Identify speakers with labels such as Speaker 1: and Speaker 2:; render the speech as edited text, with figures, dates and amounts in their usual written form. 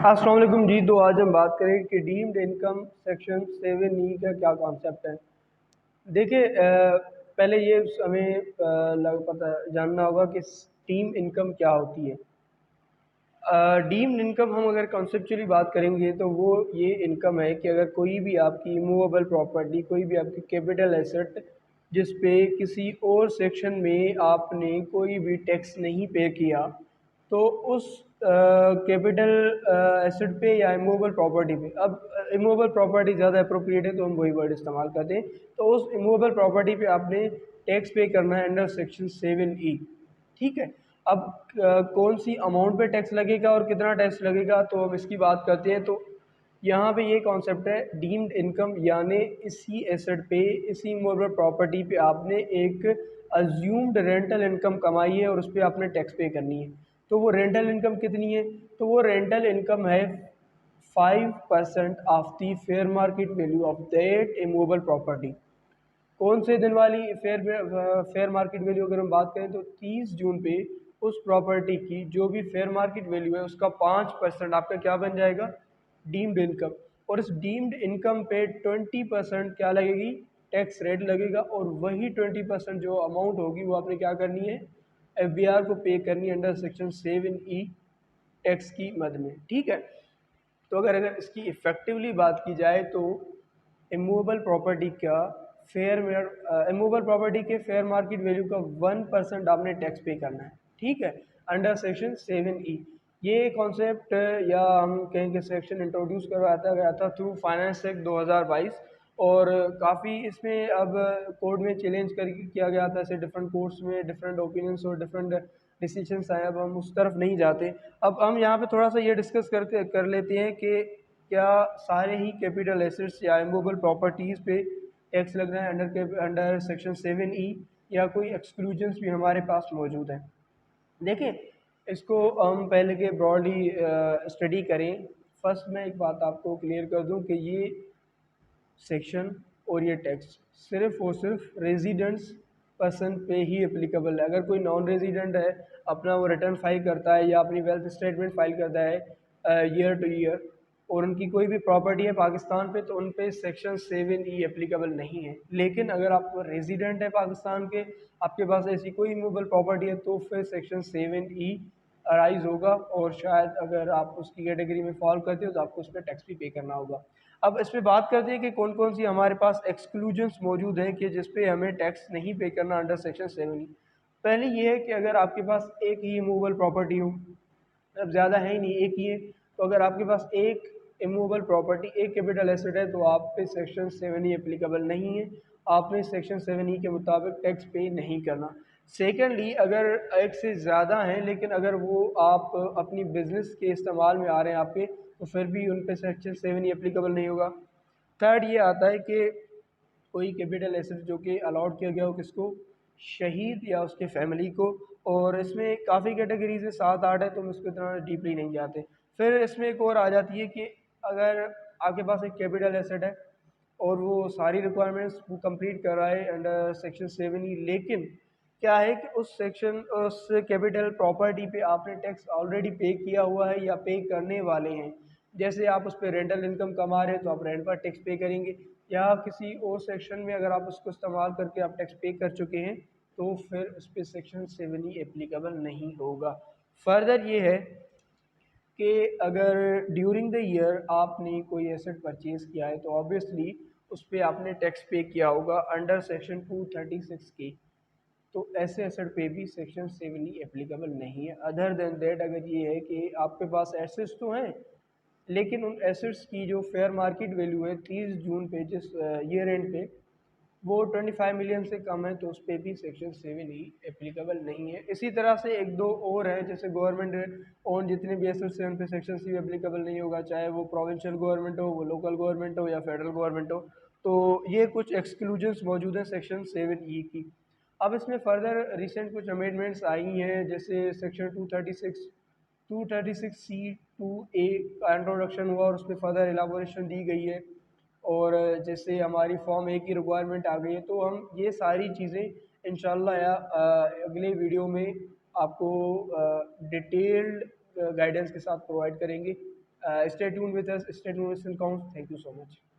Speaker 1: अस्सलाम वालेकुम जी। तो आज हम बात करें कि डीम्ड इनकम सेक्शन 7E का क्या कॉन्सेप्ट है। देखिए, पहले ये हमें लग पता जानना होगा कि डीम्ड इनकम क्या होती है। डीम्ड इनकम हम अगर कॉन्सेप्चुअली बात करेंगे तो वो ये इनकम है कि अगर कोई भी आपकी मूवेबल प्रॉपर्टी, कोई भी आपकी कैपिटल एसेट जिस पे किसी और सेक्शन में आपने कोई भी टैक्स नहीं पे किया, तो उस कैपिटल एसेट पे या इमूवेबल प्रॉपर्टी पे, अब इमूवेबल प्रॉपर्टी ज़्यादा अप्रोप्रिएट है तो हम वही वर्ड इस्तेमाल करते हैं। तो उस इमूवेबल प्रॉपर्टी पे आपने टैक्स पे करना है अंडर सेक्शन 7E। ठीक है। अब कौन सी अमाउंट पे टैक्स लगेगा और कितना टैक्स लगेगा, तो हम इसकी बात करते हैं। तो यहाँ पे ये कॉन्सेप्ट है डीम्ड इनकम, यानी इसी एसेट पे, इसी मूवेबल प्रॉपर्टी पे आपने एक अज्यूम्ड रेंटल इनकम कमाई है और उस पर आपने टैक्स पे करनी है। तो वो रेंटल इनकम कितनी है? तो वो रेंटल इनकम है 5% of the fair market value of that immovable property. कौन से दिन वाली फेयर मार्केट वैल्यू अगर हम बात करें तो 30 जून पे उस प्रॉपर्टी की जो भी फेयर मार्केट वैल्यू है उसका 5% आपका क्या बन जाएगा? Deemed income. और इस डीम्ड इनकम पे 20% क्या लगेगी? टैक्स रेट लगेगा। और वही 20% जो अमाउंट होगी वो आपने क्या करनी है? FBR को पे करनी है अंडर सेक्शन 7E टैक्स की मद में। ठीक है। तो अगर अगर इसकी इफेक्टिवली बात की जाए तो इमूवेबल प्रॉपर्टी का इमूवेबल प्रॉपर्टी के फेयर मार्केट वैल्यू का 1% आपने टैक्स पे करना है। ठीक है, अंडर सेक्शन 7E। ये कॉन्सेप्ट या हम कहें कि सेक्शन इंट्रोड्यूस करवाया गया था थ्रू फाइनेंस एक्ट 2022। और काफ़ी इसमें अब कोर्ट में चैलेंज कर किया गया था। ऐसे डिफरेंट कोर्ट्स में डिफरेंट ओपिनियंस और डिफरेंट डिसीजंस आए। अब हम उस तरफ नहीं जाते। अब हम यहाँ पे थोड़ा सा ये डिस्कस करके कर लेते हैं कि क्या सारे ही कैपिटल एसेट्स या इमूवेबल प्रॉपर्टीज़ पे टैक्स लग रहा है अंडर सेक्शन 7E, या कोई एक्सक्लूजन्स भी हमारे पास मौजूद हैं। देखें, इसको हम पहले के ब्रॉडली स्टडी करें। फर्स्ट मैं एक बात आपको क्लियर कर दूं कि ये सेक्शन और ये टैक्स सिर्फ और सिर्फ रेजिडेंट्स पर्सन पे ही एप्लीकेबल है। अगर कोई नॉन रेजिडेंट है, अपना वो रिटर्न फाइल करता है या अपनी वेल्थ स्टेटमेंट फाइल करता है ईयर टू ईयर, और उनकी कोई भी प्रॉपर्टी है पाकिस्तान पे, तो उन पे सेक्शन 7E एप्लीकेबल नहीं है। लेकिन अगर आप रेजिडेंट है पाकिस्तान के, आपके पास ऐसी कोई मूवेबल प्रॉपर्टी है, तो फिर सेक्शन 7E अराइज होगा। और शायद अगर आप उसकी कैटेगरी में फॉल करते हो तो आपको उस पर टैक्स भी पे करना होगा। अब इस पे बात करते हैं कि कौन कौन सी हमारे पास एक्सक्लूजन्स मौजूद हैं कि जिस पे हमें टैक्स नहीं पे करना अंडर सेक्शन 7E। पहले ये है कि अगर आपके पास एक ही मूवेबल प्रॉपर्टी हो, अब ज़्यादा है ही नहीं, एक ही है, तो अगर आपके पास एक इमूवेबल प्रॉपर्टी, एक कैपिटल एसेट है, तो आप पे सेक्शन 7E एप्लीकेबल नहीं है। आपने सेक्शन 7E के मुताबिक टैक्स पे नहीं करना। सेकेंडली, अगर एक से ज़्यादा हैं लेकिन अगर वो आप अपनी बिजनेस के इस्तेमाल में आ रहे हैं आपके, तो फिर भी उन पे सेक्शन 7E एप्लीकेबल नहीं होगा। थर्ड ये आता है कि कोई कैपिटल एसेट जो कि अलॉट किया गया हो किसको? शहीद या उसके फैमिली को। और इसमें काफ़ी कैटेगरीज है, 7-8 है, तो हम इसको इतना डीपली नहीं जाते। फिर इसमें एक और आ जाती है कि अगर आपके पास एक कैपिटल एसेट है और वो सारी रिक्वायरमेंट्स वो कंप्लीट कर रहा है अंडर सेक्शन 7E, लेकिन क्या है कि उस कैपिटल प्रॉपर्टी पे आपने टैक्स ऑलरेडी पे किया हुआ है या पे करने वाले हैं। जैसे आप उस पर रेंटल इनकम कमा रहे हैं तो आप रेंट पर टैक्स पे करेंगे, या किसी और सेक्शन में अगर आप उसको इस्तेमाल करके आप टैक्स पे कर चुके हैं, तो फिर उस पर सेक्शन 7E एप्लीकेबल नहीं होगा। फर्दर ये है कि अगर ड्यूरिंग द ईयर आपने कोई एसेट परचेज़ किया है, तो ऑब्वियसली उस पर आपने टैक्स पे किया होगा अंडर सेक्शन 236 के। तो ऐसे एसेट पे भी सेक्शन 7E एप्लीकेबल नहीं है। अदर देन दैट, अगर ये है कि आपके पास एसेट्स तो हैं, लेकिन उन एसेट्स की जो फेयर मार्केट वैल्यू है 30 जून पे, जिस ईयर एंड पे, वो 25 मिलियन से कम है, तो उस पर भी सेक्शन 7E एप्लीकेबल नहीं है। इसी तरह से एक दो और हैं, जैसे गवर्नमेंट ओन जितने भी एसेट्स हैं उन पे सेक्शन 7 एप्लीकेबल नहीं होगा, चाहे वो प्रोविंशियल गवर्नमेंट हो, वो लोकल गवर्नमेंट हो या फेडरल गवर्नमेंट हो। तो ये कुछ एक्सक्लूजन्स मौजूद हैं सेक्शन 7E की। अब इसमें फर्दर रिसेंट कुछ अमेंडमेंट्स आई हैं, जैसे सेक्शन 236C2A का इंट्रोडक्शन हुआ और उस पर फर्दर एलाबोरेशन दी गई है। और जैसे हमारी फॉर्म ए की रिक्वायरमेंट आ गई है, तो हम ये सारी चीज़ें इंशाल्लाह या अगले वीडियो में आपको डिटेल्ड गाइडेंस के साथ प्रोवाइड करेंगे। Stay tuned with us, stay tuned with Syncounts. Thank you so much.